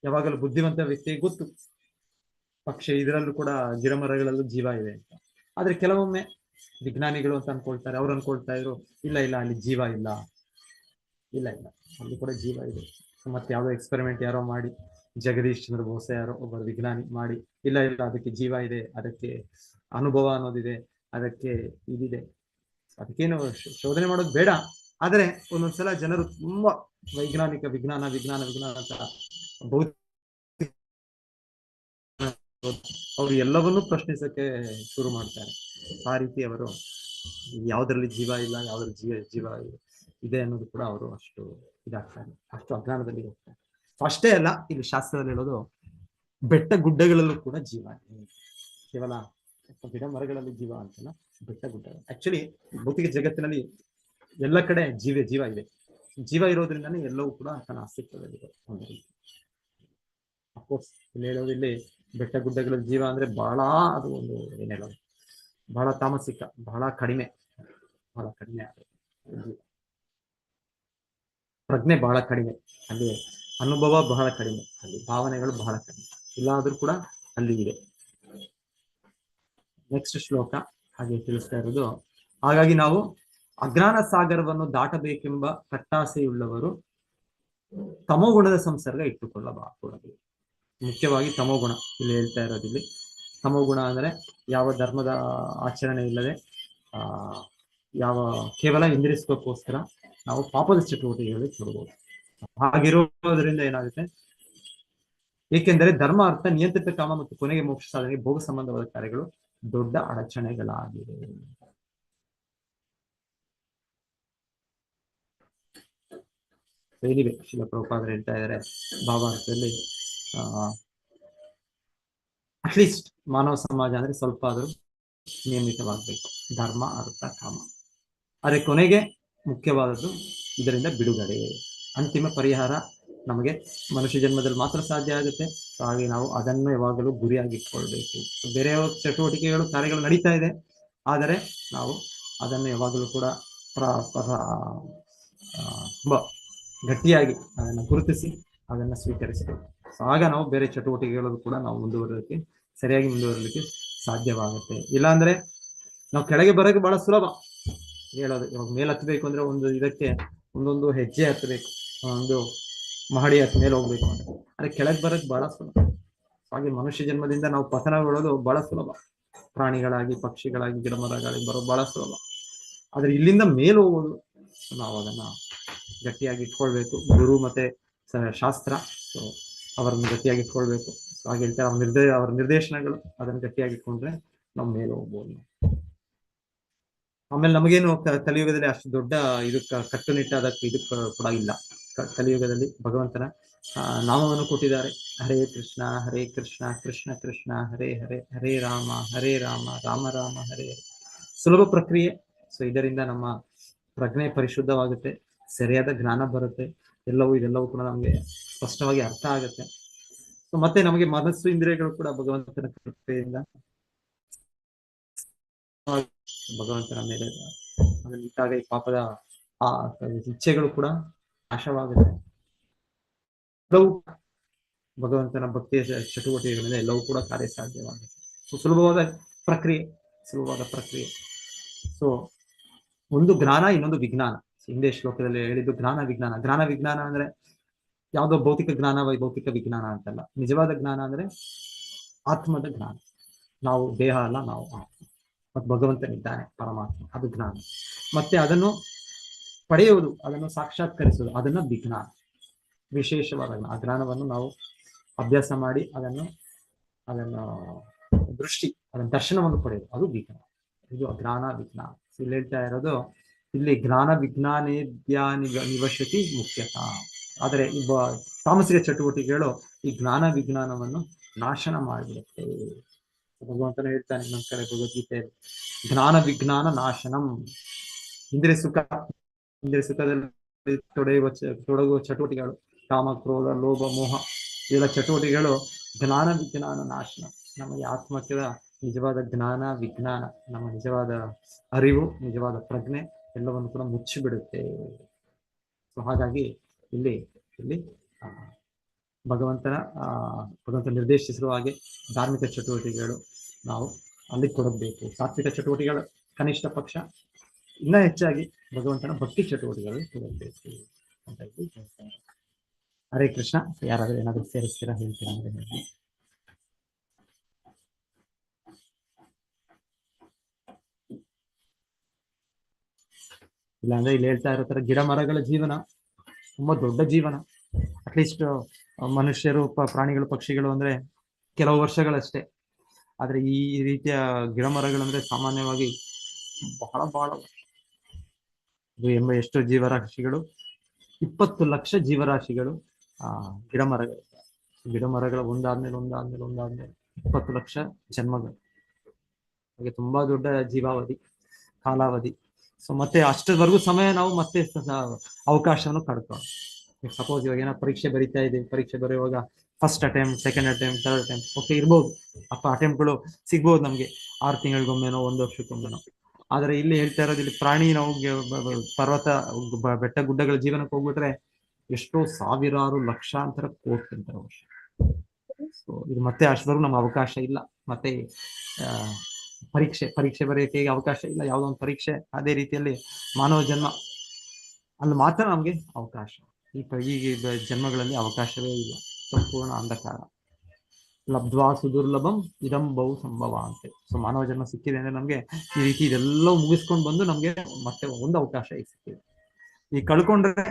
ಯಾವಾಗಲೂ ಬುದ್ಧಿವಂತ ವ್ಯಕ್ತಿಗೆ ಗೊತ್ತು, ಪಕ್ಷಿ ಇದರಲ್ಲೂ ಕೂಡ ಗಿಡಮರಗಳಲ್ಲೂ ಜೀವ ಇದೆ ಅಂತ. ಆದ್ರೆ ಕೆಲವೊಮ್ಮೆ ವಿಜ್ಞಾನಿಗಳು ಅಂತ ಅನ್ಕೊಳ್ತಾರೆ, ಅವ್ರು ಅನ್ಕೊಳ್ತಾ ಇದ್ರು ಇಲ್ಲ ಅಲ್ಲಿ ಜೀವ ಇಲ್ಲ, ಅಲ್ಲಿ ಕೂಡ ಜೀವ ಇದೆ. ಮತ್ತೆ ಯಾವುದೋ ಎಕ್ಸ್ಪೆರಿಮೆಂಟ್ ಯಾರೋ ಮಾಡಿ, ಜಗದೀಶ್ ಚಂದ್ರ ಬೋಸ್ ಯಾರೋ ಒಬ್ಬರು ವಿಜ್ಞಾನಿ ಮಾಡಿ, ಇಲ್ಲ ಅದಕ್ಕೆ ಜೀವ ಇದೆ, ಅದಕ್ಕೆ ಅನುಭವ ಅನ್ನೋದಿದೆ, ಅದಕ್ಕೆ ಇದಿದೆ, ಅದಕ್ಕೇನು ಶೋಧನೆ ಮಾಡೋದು ಬೇಡ. ಆದ್ರೆ ಒಂದೊಂದ್ಸಲ ಜನರು ತುಂಬಾ ವಿಜ್ಞಾನ ಅಂತ ಅವರು ಎಲ್ಲವನ್ನೂ ಪ್ರಶ್ನಿಸಕ್ಕೆ ಶುರು ಮಾಡ್ತಾರೆ. ಆ ರೀತಿ ಅವರು ಯಾವ್ದ್ರಲ್ಲಿ ಜೀವ ಇಲ್ಲ, ಯಾವ್ದ್ರಲ್ಲಿ ಜೀವ ಇದೆ ಅನ್ನೋದು ಕೂಡ ಅವರು ಅಷ್ಟು ಇದಾಗ್ತಾರೆ, ಅಷ್ಟು ಅಜ್ಞಾನದಲ್ಲಿ ಹೋಗ್ತಾರೆ. ಅಷ್ಟೇ ಅಲ್ಲ, ಇಲ್ಲಿ ಶಾಸ್ತ್ರದಲ್ಲಿ ಹೇಳೋದು ಬೆಟ್ಟ ಗುಡ್ಡಗಳಲ್ಲೂ ಕೂಡ ಜೀವ ಇದೆ. ಕೇವಲ ಗಿಡ ಮರಗಳಲ್ಲಿ ಜೀವ ಅಂತಲ್ಲ, ಬೆಟ್ಟ ಗುಡ್ಡಗಳು. ಆಕ್ಚುಲಿ ಭೌತಿಕ ಜಗತ್ತಿನಲ್ಲಿ ಎಲ್ಲ ಕಡೆ ಜೀವ ಇದೆ. ಜೀವ ಇರೋದ್ರಿಂದಾನೇ ಎಲ್ಲವೂ ಕೂಡ ತನ್ನ ಅಸ್ತಿತ್ವದಲ್ಲಿದೆ ಒಂದು ರೀತಿ. ಅಫ್ಕೋರ್ಸ್ ಇಲ್ಲಿ ಹೇಳೋದು, ಇಲ್ಲಿ ಬೆಟ್ಟ ಗುಡ್ಡಗಳಲ್ಲಿ ಜೀವ ಅಂದ್ರೆ ಬಹಳ, ಅದು ಒಂದು ಏನ್ ಹೇಳೋದು, ಬಹಳ ತಾಮಸಿಕ, ಬಹಳ ಕಡಿಮೆ ಪ್ರಜ್ಞೆ ಬಹಳ ಕಡಿಮೆ, ಅಲ್ಲಿ ಅನುಭವ ಬಹಳ ಕಡಿಮೆ, ಅಲ್ಲಿ ಭಾವನೆಗಳು ಬಹಳ ಕಡಿಮೆ, ಇಲ್ಲಾದ್ರೂ ಕೂಡ ಅಲ್ಲಿ ಇದೆ. ನೆಕ್ಸ್ಟ್ ಶ್ಲೋಕ ಹಾಗೆ ತಿಳಿಸ್ತಾ ಇರೋದು, ಹಾಗಾಗಿ ನಾವು ಅಜ್ಞಾನ ಸಾಗರವನ್ನು ದಾಟಬೇಕೆಂಬ ಕಟ್ಟಾಸೆಯುಳ್ಳವರು ತಮೋಗುಣದ ಸಂಸರ್ಗ ಇಟ್ಟುಕೊಳ್ಳಬಾರದು. ಮುಖ್ಯವಾಗಿ ತಮೋಗುಣ ಇಲ್ಲಿ ಹೇಳ್ತಾ ಇರೋದಿಲ್ಲಿ. ತಮೋಗುಣ ಅಂದ್ರೆ ಯಾವ ಧರ್ಮದ ಆಚರಣೆ ಇಲ್ಲದೆ ಯಾವ ಕೇವಲ ಇಂದ್ರಿಸ್ಕೋಸ್ಕರ ನಾವು ಪಾಪದ ಚಟುವಟಿಕೆಗಳಿಗೆ ತೊಡಬಹುದು. ಹಾಗಿರೋದ್ರಿಂದ ಏನಾಗುತ್ತೆ, ಏಕೆಂದರೆ ಧರ್ಮ, ಅರ್ಥ, ನಿಯಂತ್ರಿತ ಕಾಮ ಮತ್ತು ಕೊನೆಗೆ ಮೋಕ್ಷ ಸಾಧನೆಗೆ ಭೋಗ ಸಂಬಂಧವಾದ ಕಾರ್ಯಗಳು ದೊಡ್ಡ ಅಡಚಣೆಗಳಾಗಿವೆ. ಏನಿವೆ ಶಿಲ ಪ್ರಭುಪಾದರು ಹೇಳ್ತಾ ಇದ್ದಾರೆ ಭಾವಾರ್ಥದಲ್ಲಿ, ಅಟ್ಲೀಸ್ಟ್ ಮಾನವ ಸಮಾಜ ಅಂದ್ರೆ ಸ್ವಲ್ಪ ಆದರೂ ನಿಯಮಿತವಾಗಬೇಕು, ಧರ್ಮ, ಅರ್ಥ, ಕಾಮ. ಆದರೆ ಕೊನೆಗೆ ಮುಖ್ಯವಾದದ್ದು ಇದರಿಂದ ಬಿಡುಗಡೆ, ಅಂತಿಮ ಪರಿಹಾರ ನಮಗೆ ಮನುಷ್ಯ ಜನ್ಮದಲ್ಲಿ ಮಾತ್ರ ಸಾಧ್ಯ ಆಗುತ್ತೆ. ಹಾಗೆ ನಾವು ಅದನ್ನು ಯಾವಾಗಲೂ ಗುರಿಯಾಗಿಟ್ಕೊಳ್ಬೇಕು. ಬೇರೆ ಚಟುವಟಿಕೆಗಳು, ಕಾರ್ಯಗಳು ನಡೀತಾ ಇದೆ, ಆದರೆ ನಾವು ಅದನ್ನು ಯಾವಾಗಲೂ ಕೂಡ ತುಂಬ ಗಟ್ಟಿಯಾಗಿ ಅದನ್ನು ಗುರುತಿಸಿ ಅದನ್ನು ಸ್ವೀಕರಿಸಬೇಕು. ಆಗ ನಾವು ಬೇರೆ ಚಟುವಟಿಕೆಗಳು ಕೂಡ ನಾವು ಮುಂದುವರಲಿಕ್ಕೆ, ಸರಿಯಾಗಿ ಮುಂದುವರಲಿಕ್ಕೆ ಸಾಧ್ಯವಾಗುತ್ತೆ. ಇಲ್ಲಾಂದ್ರೆ ನಾವು ಕೆಳಗೆ ಬರೋಕೆ ಬಹಳ ಸುಲಭ. ಹೇಳೋದು ಇವಾಗ ಮೇಲೆ ಹತ್ತಬೇಕು ಅಂದ್ರೆ ಒಂದು ಇದಕ್ಕೆ ಒಂದೊಂದು ಹೆಜ್ಜೆ ಹತ್ತಬೇಕು, ಒಂದು ಮಹಡಿ ಹತ್ತ ಮೇಲೆ ಹೋಗ್ಬೇಕು ಅಂದ್ರೆ, ಆದ್ರೆ ಕೆಳಗೆ ಬರೋಕೆ ಬಹಳ ಸುಲಭ. ಹಾಗೆ ಮನುಷ್ಯ ಜನ್ಮದಿಂದ ನಾವು ಪತನಗೊಳ್ಳೋದು ಬಹಳ ಸುಲಭ. ಪ್ರಾಣಿಗಳಾಗಿ, ಪಕ್ಷಿಗಳಾಗಿ, ಗಿಡ ಮರಗಳಾಗಿ ಬರೋದು ಬಹಳ ಸುಲಭ. ಆದ್ರೆ ಇಲ್ಲಿಂದ ಮೇಲೆ ಹೋಗೋದು ನಾವು ಅದನ್ನ ಗಟ್ಟಿಯಾಗಿ ಇಟ್ಕೊಳ್ಬೇಕು. ಗುರು ಮತ್ತೆ ಶಾಸ್ತ್ರ, ಸೊ ಅವರನ್ನು ಗಟ್ಟಿಯಾಗಿ ಇಟ್ಕೊಳ್ಬೇಕು. ಹಾಗೆ ಹೇಳ್ತಾರೆ ಅವರ ನಿರ್ದೇಶನಗಳು, ಅದನ್ನು ಗಟ್ಟಿಯಾಗಿ ಇಟ್ಕೊಂಡ್ರೆ ನಾವು ಮೇಲೆ ಹೋಗ್ಬೋದು. ಆಮೇಲೆ ನಮಗೇನು ಕಲಿಯುಗದಲ್ಲಿ ಅಷ್ಟು ದೊಡ್ಡ ಇದಕ್ಕೆ ಕಟ್ಟುನಿಟ್ಟಾದ ಇದಕ್ಕೆ ಕೂಡ ಇಲ್ಲ. ಕಲಿಯುಗದಲ್ಲಿ ಭಗವಂತನ ನಾಮವನ್ನು ಕೊಟ್ಟಿದ್ದಾರೆ. ಹರೇ ಕೃಷ್ಣ ಹರೇ ಕೃಷ್ಣ, ಕೃಷ್ಣ ಕೃಷ್ಣ ಹರೇ ಹರೇ, ಹರೇ ರಾಮ ರಾಮ ರಾಮ ಹರೇ ಹರೇ. ಸುಲಭ ಪ್ರಕ್ರಿಯೆ. ಸೊ ಇದರಿಂದ ನಮ್ಮ ಪ್ರಜ್ಞೆ ಪರಿಶುದ್ಧವಾಗುತ್ತೆ, ಸರಿಯಾದ ಜ್ಞಾನ ಬರುತ್ತೆ, ಇದೆಲ್ಲವೂ ಕೂಡ ನಮಗೆ ಸ್ಪಷ್ಟವಾಗಿ ಅರ್ಥ ಆಗುತ್ತೆ. ಸೊ ಮತ್ತೆ ನಮಗೆ ಮನಸ್ಸು, ಇಂದ್ರಿಯಗಳು ಕೂಡ ಭಗವಂತನ ಕೃಪೆಯಿಂದ ಭಗವಂತನ ಮೇಲೆ ಇಟ್ಟಾಗ ಈ ಪಾಪದ ಆ ಇಚ್ಛೆಗಳು ಕೂಡ ನಾಶವಾಗುತ್ತೆ. ಎಲ್ಲವೂ ಭಗವಂತನ ಭಕ್ತಿಯ ಚಟುವಟಿಕೆಗಳಿಂದ ಎಲ್ಲವೂ ಕೂಡ ಕಾರ್ಯಸಾಧ್ಯವಾಗುತ್ತೆ. ಸೊ ಸುಲಭವಾದ ಪ್ರಕ್ರಿಯೆ. ಸೊ ಒಂದು ಜ್ಞಾನ, ಇನ್ನೊಂದು ವಿಜ್ಞಾನ. ಹಿಂದೆ ಶ್ಲೋಕದಲ್ಲಿ ಹೇಳಿದ್ದು ಜ್ಞಾನ ವಿಜ್ಞಾನ ಅಂದ್ರೆ ಯಾವುದೋ ಭೌತಿಕ ಜ್ಞಾನ, ಭೌತಿಕ ವಿಜ್ಞಾನ ಅಂತಲ್ಲ. ನಿಜವಾದ ಜ್ಞಾನ ಅಂದ್ರೆ ಆತ್ಮದ ಜ್ಞಾನ. ನಾವು ದೇಹ ಅಲ್ಲ, ನಾವು ಆತ್ಮ, ಮತ್ತು ಭಗವಂತನಿದ್ದಾನೆ ಪರಮಾತ್ಮ, ಅದು ಜ್ಞಾನ. ಮತ್ತೆ ಅದನ್ನು ಪಡೆಯುವುದು, ಅದನ್ನು ಸಾಕ್ಷಾತ್ಕರಿಸುವುದು, ಅದನ್ನ ವಿಜ್ಞಾನ, ವಿಶೇಷವಾದ ಆ ಜ್ಞಾನವನ್ನು ನಾವು ಅಭ್ಯಾಸ ಮಾಡಿ ಅದನ್ನು ದರ್ಶನವನ್ನು ಪಡೆಯುವುದು, ಅದು ವಿಜ್ಞಾನ. ಇದು ಜ್ಞಾನ ವಿಜ್ಞಾನ. ಇಲ್ಲಿ ಹೇಳ್ತಾ ಇರೋದು, ಇಲ್ಲಿ ಜ್ಞಾನ ನಿವಶತಿ ಮುಖ್ಯತಃ. ಆದರೆ ತಾಮಸಿಕ ಚಟುವಟಿಕೆಗಳು ಈ ಜ್ಞಾನ ವಿಜ್ಞಾನವನ್ನು ನಾಶನ ಮಾಡಿಬಿಡುತ್ತೆ. ಭಗವಂತನ ಹೇಳ್ತಾನೆ ನಮ್ಮ ಕಡೆ ಭಗವದ್ಗೀತೆ, ಜ್ಞಾನ ವಿಜ್ಞಾನ ನಾಶನಂ. ಇಂದ್ರಿಯ ಸುಖದಲ್ಲಿ ತೊಡಗುವ ಚಟುವಟಿಕೆಗಳು, ಕಾಮ, ಕ್ರೋಧ, ಲೋಭ, ಮೋಹ, ಇವೆಲ್ಲ ಚಟುವಟಿಕೆಗಳು ಜ್ಞಾನ ವಿಜ್ಞಾನ ನಾಶನ. ನಮಗೆ ಆತ್ಮಕ್ಕೆ ನಿಜವಾದ ಜ್ಞಾನ ವಿಜ್ಞಾನ, ನಮ್ಮ ನಿಜವಾದ ಅರಿವು, ನಿಜವಾದ ಪ್ರಜ್ಞೆ ಎಲ್ಲವನ್ನು ಕೂಡ ಮುಚ್ಚಿಬಿಡುತ್ತೆ. ಸೊ ಹಾಗಾಗಿ ಇಲ್ಲಿ ಭಗವಂತ ನಿರ್ದೇಶಿಸಿರುವ ಹಾಗೆ ಧಾರ್ಮಿಕ ಚಟುವಟಿಕೆಗಳು ನಾವು ಅಲ್ಲಿ ಕೊಡಬೇಕು. ಸಾತ್ವಿಕ ಚಟುವಟಿಕೆಗಳು ಕನಿಷ್ಠ ಪಕ್ಷ, ಇನ್ನ ಹೆಚ್ಚಾಗಿ ಭಗವಂತನ ಭಕ್ತಿ ಚಟುವಟಿಕೆಗಳು ಕೊಡಬೇಕು ಅಂತ ಹೇಳ್ತಾರೆ. ಹರೇ ಕೃಷ್ಣ. ಯಾರಾದ್ರೂ ಏನಾದ್ರು ಸೇರಿಸ್ತೀರಾ, ಹೇಳ್ತೀರಾ ಅಂದ್ರೆ ಹೇಳಿ. ಇಲ್ಲಾಂದ್ರೆ ಇಲ್ಲಿ ಹೇಳ್ತಾ ಇರೋ ತರ ಗಿಡ ಮರಗಳ ಜೀವನ ತುಂಬಾ ದೊಡ್ಡ ಜೀವನ. ಅಟ್ಲೀಸ್ಟ್ ಮನುಷ್ಯರು, ಪ್ರಾಣಿಗಳು, ಪಕ್ಷಿಗಳು ಅಂದ್ರೆ ಕೆಲವು ವರ್ಷಗಳಷ್ಟೇ. ಆದ್ರೆ ಈ ರೀತಿಯ ಗಿಡ ಮರಗಳಂದ್ರೆ ಸಾಮಾನ್ಯವಾಗಿ ಬಹಳ ಎಷ್ಟು ಜೀವರಾಶಿಗಳು, 20 ಲಕ್ಷ ಜೀವರಾಶಿಗಳು ಗಿಡ ಮರಗಳ ಒಂದಾದ್ಮೇಲೆ 20 ಲಕ್ಷ ಜನ್ಮಗಳು. ಹಾಗೆ ತುಂಬಾ ದೊಡ್ಡ ಜೀವಾವಧಿ, ಕಾಲಾವಧಿ. ಸೊ ಮತ್ತೆ ಅಷ್ಟರವರೆಗೂ ಸಮಯ ನಾವು ಮತ್ತೆ ಅವಕಾಶವನ್ನು ಕಳ್ಕೊಂಡು, ಸಪೋಸ್ ಇವಾಗ ಏನೋ ಪರೀಕ್ಷೆ ಬರೀತಾ ಇದ್ದೀವಿ, ಪರೀಕ್ಷೆ ಬರೆಯುವಾಗ first attempt, second attempt, third attempt, okay ಇರ್ಬೋದು, ಅಟೆಂಪ್ಟ್ಗಳು ಸಿಗ್ಬೋದು ನಮ್ಗೆ 6 ತಿಂಗಳಿಗೊಮ್ಮೆನೋ 1 ವರ್ಷಕ್ಕೊಮ್ಮೆನೋ. ಆದ್ರೆ ಇಲ್ಲಿ ಹೇಳ್ತಾ ಇರೋದು, ಇಲ್ಲಿ ಪ್ರಾಣಿ ನಾವು ಪರ್ವತ, ಬೆಟ್ಟ ಗುಡ್ಡಗಳ ಜೀವನಕ್ಕೆ ಹೋಗ್ಬಿಟ್ರೆ ಎಷ್ಟೋ ಸಾವಿರಾರು ಲಕ್ಷಾಂತರ ಕೋಟ್ಯಂತರ ವರ್ಷ. ಸೊ ಇದು ಮತ್ತೆ ಅಷ್ಟವರೆಗೂ ನಮ್ಗೆ ಅವಕಾಶ ಇಲ್ಲ. ಮತ್ತೆ ಪರೀಕ್ಷೆ ಬರೆಯಕ್ಕೆ ಅವಕಾಶ ಇಲ್ಲ, ಯಾವುದೋ ಒಂದು ಪರೀಕ್ಷೆ. ಅದೇ ರೀತಿಯಲ್ಲಿ ಮಾನವ ಜನ್ಮ, ಅಲ್ಲಿ ಮಾತ್ರ ನಮ್ಗೆ ಅವಕಾಶ. ಈ ಜನ್ಮಗಳಲ್ಲಿ ಅವಕಾಶವೇ ಇಲ್ಲ, ಸಂಪೂರ್ಣ ಅಂಧಕಾರ. ಲಬ್ಧ್ವಾ ಸುದುರ್ಲಭಂ ಇದಂ ಬಹು ಸಂಭವ ಅಂತೆ. ಸೊ ಮಾನವ ಜನ್ಮ ಸಿಕ್ಕಿದೆ ಅಂದ್ರೆ ನಮ್ಗೆ ಈ ರೀತಿ ಇದೆಲ್ಲವೂ ಮುಗಿಸ್ಕೊಂಡು ಬಂದು ನಮ್ಗೆ ಮತ್ತೆ ಒಂದು ಅವಕಾಶ ಈಗ ಸಿಕ್ಕಿದೆ. ಈ ಕಳ್ಕೊಂಡ್ರೆ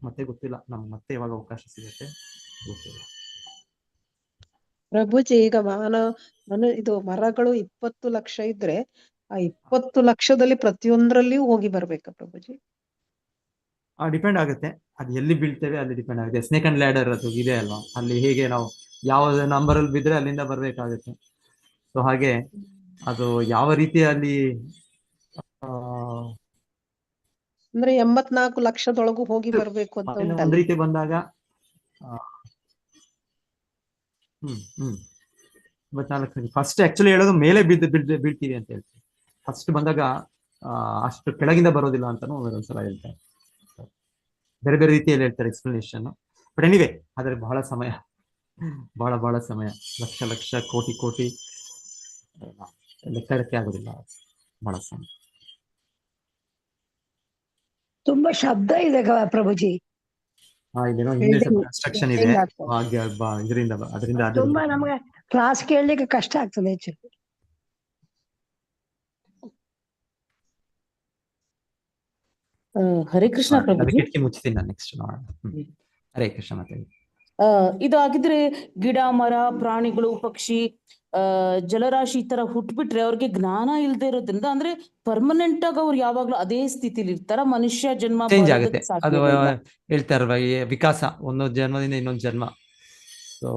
ಮತ್ತೆ ಗೊತ್ತಿಲ್ಲ ನಮ್ಗೆ ಮತ್ತೆ ಯಾವಾಗ ಅವಕಾಶ ಸಿಗುತ್ತೆ, ಗೊತ್ತಿಲ್ಲ. ಪ್ರಭುಜಿ ಈಗ ಇದು ಮರಗಳು 20 ಲಕ್ಷ ಇದ್ರೆ ಆ 20 ಲಕ್ಷದಲ್ಲಿ ಪ್ರತಿಯೊಂದರಲ್ಲಿಯೂ ಹೋಗಿ ಬರ್ಬೇಕಾ ಪ್ರಭುಜಿ? ಡಿಪೆಂಡ್ ಆಗುತ್ತೆ, ಅದು ಎಲ್ಲಿ ಬೀಳ್ತೇವೆ ಅಲ್ಲಿ ಡಿಪೆಂಡ್ ಆಗುತ್ತೆ. ಸ್ನೇಕ್ ಅಂಡ್ ಲ್ಯಾಡರ್ ಅದು ಇದೆ ಅಲ್ವಾ, ಅಲ್ಲಿ ಹೇಗೆ ನಾವು ಯಾವ ನಂಬರ್ ಅಲ್ಲಿ ಬಿದ್ರೆ ಅಲ್ಲಿಂದ ಬರ್ಬೇಕಾಗುತ್ತೆ. ಸೊ ಹಾಗೆ ಅದು ಯಾವ ರೀತಿಯಲ್ಲಿ ಅಂದ್ರೆ 84 ಲಕ್ಷದೊಳಗೂ ಹೋಗಿ ಬರ್ಬೇಕು ಅಂತ ಒಂದ್ ಉಂಟಲ್ಲ? ರೀತಿ ಬಂದಾಗ ಬಟ್ ಫಸ್ಟ್ ಆಕ್ಚುಲಿ ಹೇಳೋದು ಮೇಲೆ ಬೀಳ್ತೀವಿ ಅಂತ ಹೇಳ್ತೀವಿ. ಫಸ್ಟ್ ಬಂದಾಗ ಅಷ್ಟು ಕೆಳಗಿಂದ ಬರೋದಿಲ್ಲ ಅಂತಾನು ಒಂದೊಂದ್ಸಲ ಹೇಳ್ತಾರೆ. ಬೇರೆ ಬೇರೆ ರೀತಿಯಲ್ಲಿ ಹೇಳ್ತಾರೆ ಎಕ್ಸ್ಪ್ಲನೇಷನ್. ಬಟ್ ಎನಿವೆ ಆದ್ರೆ ಬಹಳ ಸಮಯ, ಬಹಳ ಸಮಯ, ಲಕ್ಷ ಲಕ್ಷ ಕೋಟಿ ಕೋಟಿ ಲೆಕ್ಕಕ್ಕೆ ಆಗುದಿಲ್ಲ, ಬಹಳ ಸಮಯ. ತುಂಬಾ ಶಬ್ದ ಇದೆ ಪ್ರಭುಜಿ. ಇದೇನೋ ಹಿಂದೆ ಸ್ವಲ್ಪ ಕನ್ಸ್ಟ್ರಕ್ಷನ್ ಇದೆ, ಹಾಗೆ ಅದರಿಂದ ತುಂಬಾ ನಮ್ಗೆ ಕ್ಲಾಸ್ ಕೇಳಲಿಕ್ಕೆ ಕಷ್ಟ ಆಗ್ತದೆ ಹೆಚ್ಚು. ಹರೇ ಕೃಷ್ಣ ಪ್ರಭುಜಿ. ಕಿಟಕಿ ಮುಚ್ತೀನಿ ನಾನು ನೆಕ್ಸ್ಟ್. ಹರೇ ಕೃಷ್ಣ. ಮತ್ತೆ ಇದು ಆಗಿದ್ರೆ ಗಿಡ ಮರ ಪ್ರಾಣಿಗಳು ಪಕ್ಷಿ ಜಲರಾಶಿ ಈ ತರ ಹುಟ್ಬಿಟ್ರೆ ಅವ್ರಿಗೆ ಜ್ಞಾನ ಇಲ್ದೇ ಇರೋದ್ರಿಂದ ಅಂದ್ರೆ ಪರ್ಮನೆಂಟ್ ಆಗಿ ಅವ್ರು ಯಾವಾಗ್ಲೂ ಅದೇ ಸ್ಥಿತಿಲಿ ಇರ್ತಾರ? ಮನುಷ್ಯ ಜನ್ಮ ಚೇಂಜ್ ಆಗುತ್ತೆ ಅದು ಹೇಳ್ತಾರಲ್ವ, ವಿಕಾಸ ಒಂದೊಂದು ಜನ್ಮದಿಂದ ಇನ್ನೊಂದು ಜನ್ಮ. ಸೊ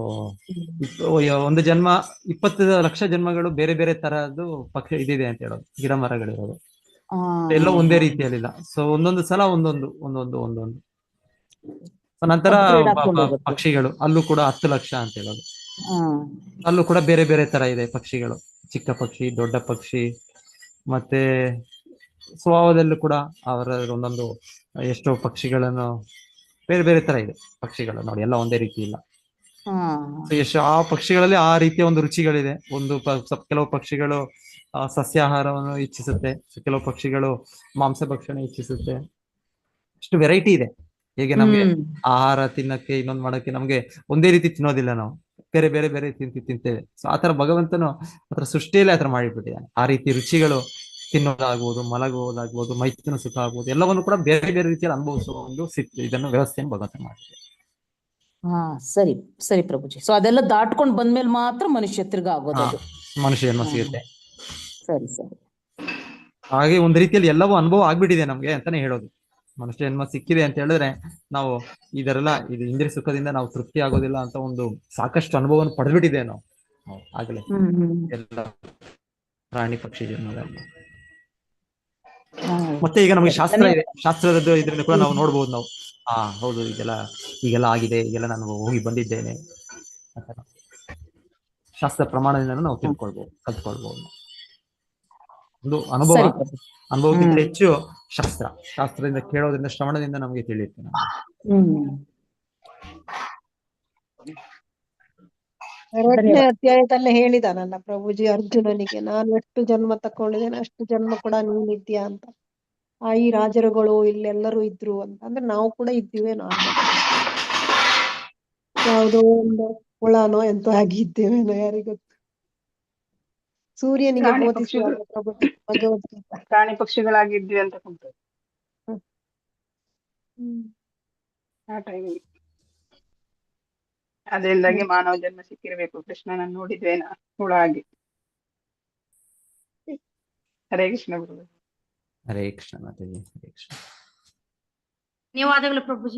ಒಂದು ಜನ್ಮ 20 ಲಕ್ಷ ಜನ್ಮಗಳು ಬೇರೆ ಬೇರೆ ತರದ್ದು ಪಕ್ಷಿ ಇದಿದೆ ಅಂತ ಹೇಳೋದು, ಗಿಡ ಮರಗಳಿರೋದು ಎಲ್ಲ ಒಂದೇ ರೀತಿಯಲ್ಲಿಲ್ಲ. ಸೊ ಒಂದೊಂದು ಸಲ ಒಂದೊಂದು ನಂತರ ಪಕ್ಷಿಗಳು ಅಲ್ಲೂ ಕೂಡ 10 ಲಕ್ಷ ಅಂತ ಹೇಳೋದು. ಅಲ್ಲೂ ಕೂಡ ಬೇರೆ ಬೇರೆ ತರ ಇದೆ ಪಕ್ಷಿಗಳು, ಚಿಕ್ಕ ಪಕ್ಷಿ, ದೊಡ್ಡ ಪಕ್ಷಿ, ಮತ್ತೆ ಸ್ವಭಾವದಲ್ಲೂ ಕೂಡ ಅವರ ಒಂದೊಂದು ಎಷ್ಟೋ ಪಕ್ಷಿಗಳನ್ನು ಬೇರೆ ಬೇರೆ ತರ ಇದೆ ಪಕ್ಷಿಗಳು ನೋಡಿ, ಎಲ್ಲ ಒಂದೇ ರೀತಿ ಇಲ್ಲ. ಎಷ್ಟು ಆ ಪಕ್ಷಿಗಳಲ್ಲಿ ಆ ರೀತಿಯ ಒಂದು ರುಚಿಗಳಿದೆ. ಕೆಲವು ಪಕ್ಷಿಗಳು ಸಸ್ಯಾಹಾರವನ್ನು ಇಚ್ಛಿಸುತ್ತೆ, ಕೆಲವು ಪಕ್ಷಿಗಳು ಮಾಂಸ ಭಕ್ಷಣೆ ಇಚ್ಛಿಸುತ್ತೆ. ಅಷ್ಟು ವೆರೈಟಿ ಇದೆ. ಹೇಗೆ ನಮ್ಗೆ ಆಹಾರ ತಿನ್ನಕ್ಕೆ ಇನ್ನೊಂದು ಮಾಡಕ್ಕೆ ನಮ್ಗೆ ಒಂದೇ ರೀತಿ ತಿನ್ನೋದಿಲ್ಲ, ನಾವು ಬೇರೆ ಬೇರೆ ಬೇರೆ ತಿಂತೇವೆ. ಸೊ ಆತರ ಭಗವಂತನು ಆತರ ಸೃಷ್ಟಿಯಲ್ಲೇ ಆತರ ಮಾಡಿಬಿಟ್ಟಿದ್ದಾನೆ. ಆ ರೀತಿ ರುಚಿಗಳು ತಿನ್ನೋದಾಗ್ಬೋದು, ಮಲಗುವುದಾಗ್ಬೋದು, ಮೈಥುನ ಸುಖ ಆಗ್ಬೋದು, ಎಲ್ಲವನ್ನು ಕೂಡ ಬೇರೆ ಬೇರೆ ರೀತಿಯಲ್ಲಿ ಅನುಭವಿಸುವ ಒಂದು ಇದನ್ನು ವ್ಯವಸ್ಥೆಯನ್ನು ಭಗವಂತ ಮಾಡಿದೆ. ಸರಿ ಸರಿ ಪ್ರಭುಜಿ. ಸೊ ಅದೆಲ್ಲ ದಾಟ್ಕೊಂಡ್ ಬಂದ್ಮೇಲೆ ಮಾತ್ರ ಮನುಷ್ಯ ತಿರ್ಗ ಆಗೋದು, ಮನುಷ್ಯ ಜನ್ಮ ಸಿಗುತ್ತೆ. ಸರಿ ಸರಿ. ಹಾಗೆ ಒಂದು ರೀತಿಯಲ್ಲಿ ಎಲ್ಲವೂ ಅನುಭವ ಆಗ್ಬಿಟ್ಟಿದೆ ನಮ್ಗೆ ಅಂತಾನೆ ಹೇಳೋದು. ಮನುಷ್ಯ ಜನ್ಮ ಸಿಕ್ಕಿದೆ ಅಂತ ಹೇಳಿದ್ರೆ ನಾವು ಇದು ಇಂದ್ರಿಯ ಸುಖದಿಂದ ನಾವು ತೃಪ್ತಿ ಆಗೋದಿಲ್ಲ ಅಂತ ಒಂದು ಸಾಕಷ್ಟು ಅನುಭವವನ್ನು ಪಡೆದ್ಬಿಟ್ಟಿದೆ ನಾವು ಆಗ್ಲೇ ಎಲ್ಲ ಪ್ರಾಣಿ ಪಕ್ಷಿ ಜನ್ಮದಲ್ಲಿ. ಮತ್ತೆ ಈಗ ನಮಗೆ ಶಾಸ್ತ್ರ ಇದೆ, ಶಾಸ್ತ್ರದ ಇದರಿಂದ ಕೂಡ ನಾವು ನೋಡ್ಬೋದು. ನಾವು ಹೌದು ಈಗೆಲ್ಲ ಆಗಿದೆ, ಈಗೆಲ್ಲ ನಾನು ಹೋಗಿ ಬಂದಿದ್ದೇನೆ, ಶಾಸ್ತ್ರ ಪ್ರಮಾಣದಿಂದ ನಾವು ಕಲ್ತ್ಕೊಳ್ಬಹುದು. ಒಂದು ಅನುಭವಕ್ಕಿಂತ ಹೆಚ್ಚು ಶಾಸ್ತ್ರದಿಂದ ಕೇಳೋದ್ರಿಂದ, ಶ್ರವಣದಿಂದ ನಮಗೆ ತಿಳಿಯುತ್ತೆ. ಎರಡನೇ ಅಧ್ಯಾಯದಲ್ಲೇ ಹೇಳಿದಾನಲ್ಲ ಪ್ರಭುಜಿ ಅರ್ಜುನನಿಗೆ, ನಾನು ಎಷ್ಟು ಜನ್ಮ ತಕೊಂಡಿದ್ದೇನೆ ಅಷ್ಟು ಜನ್ಮ ಕೂಡ ನೀನಿದ್ಯಾ ಅಂತ. ಈ ರಾಜರುಗಳು ಇಲ್ಲೆಲ್ಲರೂ ಇದ್ರು ಅಂತ, ಅಂದ್ರೆ ನಾವು ಕೂಡ ಇದ್ದೀವಿ ಯಾವುದೋ ಒಂದು ಹುಳನೋ ಎಂತೋ ಆಗಿದ್ದೇವೇನೋ, ಯಾರಿಗೊತ್ತು. ಸೂರ್ಯನಿಗೆ ಬೋಧಿಸುವಾಗ ಪ್ರಭುಜಿ ಭಗವದ್ಗೀತಾ ಪ್ರಾಣಿ ಪಕ್ಷಿಗಳಾಗಿದ್ವಿ ಅಂತ ಕುಂತು ಆ ಟೈಮಿಗೆ ಅದರಿಂದಾಗಿ ಮಾನವ ಜನ್ಮ ಸಿಕ್ಕಿರ್ಬೇಕು. ಕೃಷ್ಣನನ್ನು ನೋಡಿದ್ವೇನ ಹುಳ ಆಗಿ. ಹರೇ ಕೃಷ್ಣ ಗುರು. ಹರೇ ಕೃಷ್ಣ ಮಾತಾಜಿ. ಹರೇ ಕೃಷ್ಣ. ಧನ್ಯವಾದಗಳು ಪ್ರಭುಜಿ.